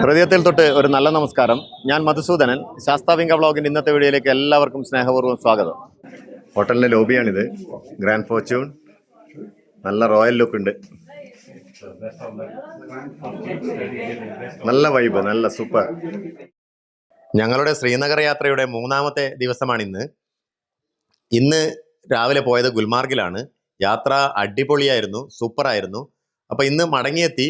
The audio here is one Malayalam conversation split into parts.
ഹൃദയത്തിൽ തൊട്ട് ഒരു നല്ല നമസ്കാരം. ഞാൻ മധുസൂദനൻ. ശാസ്താവിംഗ വ്ളോഗിൻ്റെ ഇന്നത്തെ വീഡിയോയിലേക്ക് എല്ലാവർക്കും സ്നേഹപൂർവ്വം സ്വാഗതം. ഹോട്ടലിൻ്റെ ലോബിയാണിത്. Grand fortune. നല്ല റോയൽ ലുക്ക് ഉണ്ട്. നല്ല വൈബ്, നല്ല സൂപ്പർ. ഞങ്ങളുടെ ശ്രീനഗർ യാത്രയുടെ 3-ാമത്തെ ദിവസമാണിന്ന്. ഇന്ന് രാവിലെ പോയത് ഗുൽമാർഗിലാണ്. യാത്ര അടിപൊളിയായിരുന്നു, സൂപ്പറായിരുന്നു. അപ്പോൾ ഇന്ന് മടങ്ങിയെത്തി.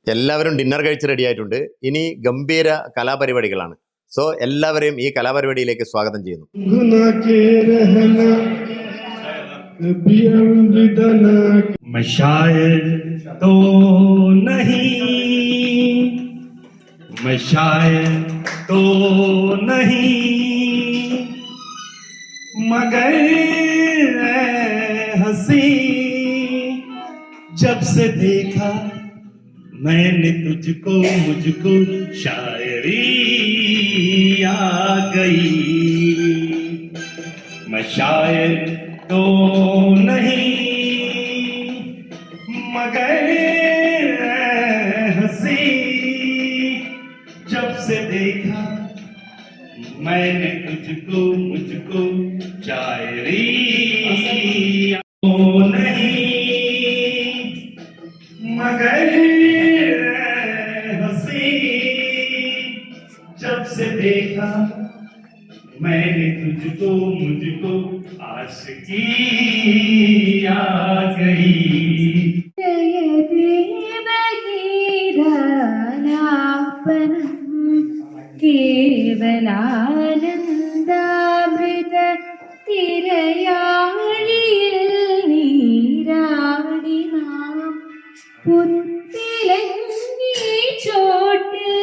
എല്ലാവരും ഡിന്നർ കഴിച്ച് റെഡി ആയിട്ടുണ്ട്. ഇനി ഗംഭീര കലാപരിപാടികളാണ്. സോ എല്ലാവരെയും ഈ കലാപരിപാടിയിലേക്ക് സ്വാഗതം ചെയ്യുന്നു. मगर हंसी जब से देखा मैंने तुझको मुझको शायरी आ गई. मैं शायर तो नहीं मगर हंसी जब से देखा मैंने तुझको मुझको शायरी तो नहीं मगर हंसी जब से देखा मैंने तुझको मुझको आशिकी आ गई. കേവലാനന്ദാമൃത തിരയാഴിയിൽ നീരാടി നാം പുത്തിലങ്ങി ചോട്ടിൽ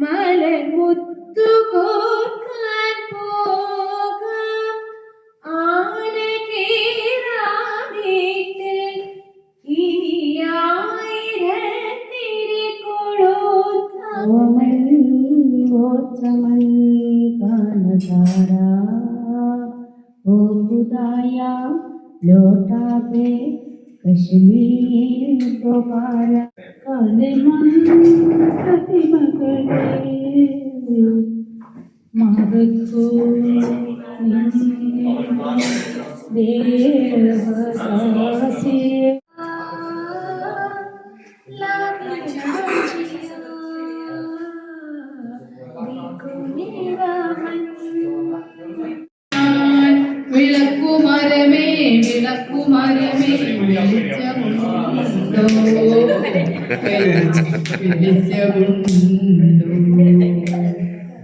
മലമുത്തു കോർക്കാൻ പോകാം. ആന കേറാമേട്ടിൽ ഇനിയായിരത്തിരി കൊളുത്താം. चमन का नजारा ओ खुदाया लौटा दे कश्मीर दोबारा. काले मन प्रतिमगले मागो देवदासी വിളക്കുമരമേ വിളക്കുമരമേ വെളിച്ചമുണ്ടോ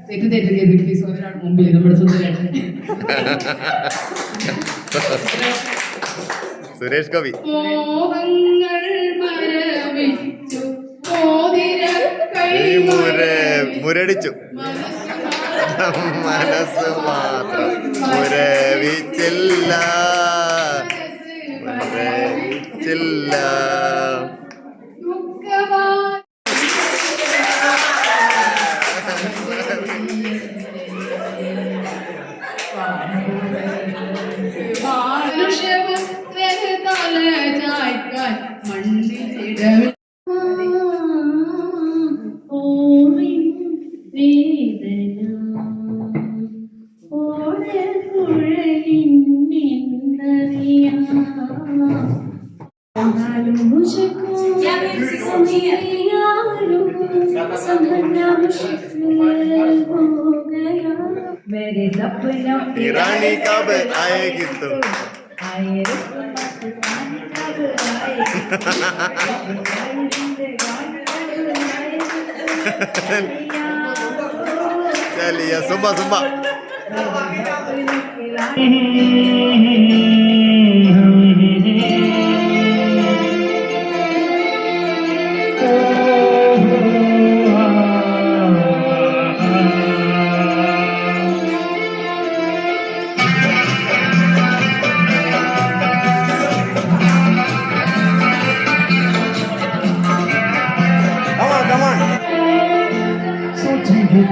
തെറ്റ് തെറ്റ് ചെയ്ത് പ്ലീസ് ഒരാൾ മുമ്പിൽ നമ്മുടെ സ്വന്തം സുരേഷ് കവി. മോഹങ്ങൾ മരവിച്ചു മോതിര മുരടിച്ചു മനസ്സ് മാത്രം മുരവിച്ചില്ല മുരവിച്ചില്ല. मेरे सपनों की रानी कब आएगी तुम चलिए सुबह सुबह सोचेंगे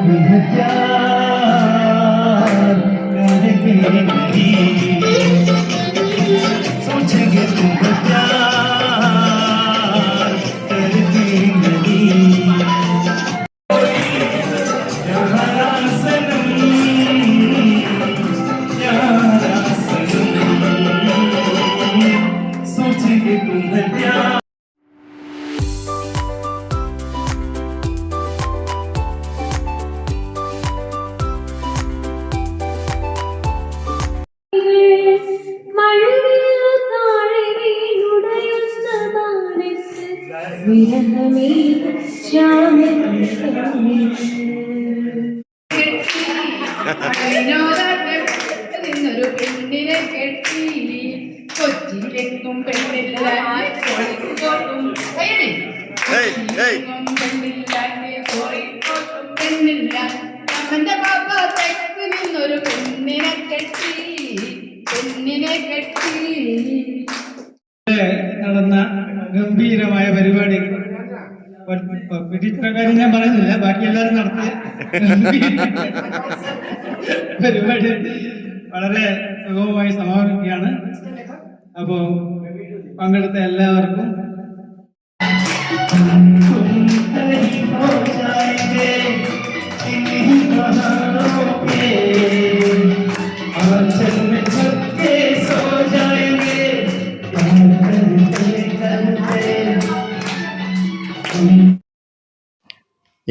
तुम प्यार करके नहीं നിന്നൊരു പെണ്ണിനെ കെട്ടി കൊച്ചിയിലെങ്ങും പെണ്ണില്ല കോഴിക്കോട്ടും പെണ്ണില്ല കോഴിക്കോട്ടും പെണ്ണില്ല അവന്റെ പാപ്പ തെക്ക് നിന്നൊരു പെണ്ണിനെ കെട്ടി നടന്ന ഗംഭീരമായ പരിപാടി ഇത്രക്കാര്യം ഞാൻ പറയുന്നില്ല, ബാക്കി എല്ലാവരും നടത്തിയ പരിപാടി വളരെ സുഗമമായി സമാപിക്കുകയാണ്. അപ്പോ പങ്കെടുത്ത എല്ലാവർക്കും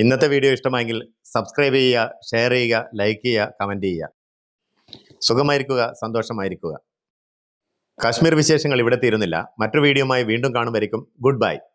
ഇന്നത്തെ വീഡിയോ ഇഷ്ടമായെങ്കിൽ സബ്സ്ക്രൈബ് ചെയ്യുക, ഷെയർ ചെയ്യുക, ലൈക്ക് ചെയ്യുക, കമൻറ്റ് ചെയ്യുക. സുഖമായിരിക്കുക, സന്തോഷമായിരിക്കുക. കാശ്മീർ വിശേഷങ്ങൾ ഇവിടെ തീരുന്നില്ല. മറ്റൊരു വീഡിയോയുമായി വീണ്ടും കാണുമായിരിക്കും. Good bye.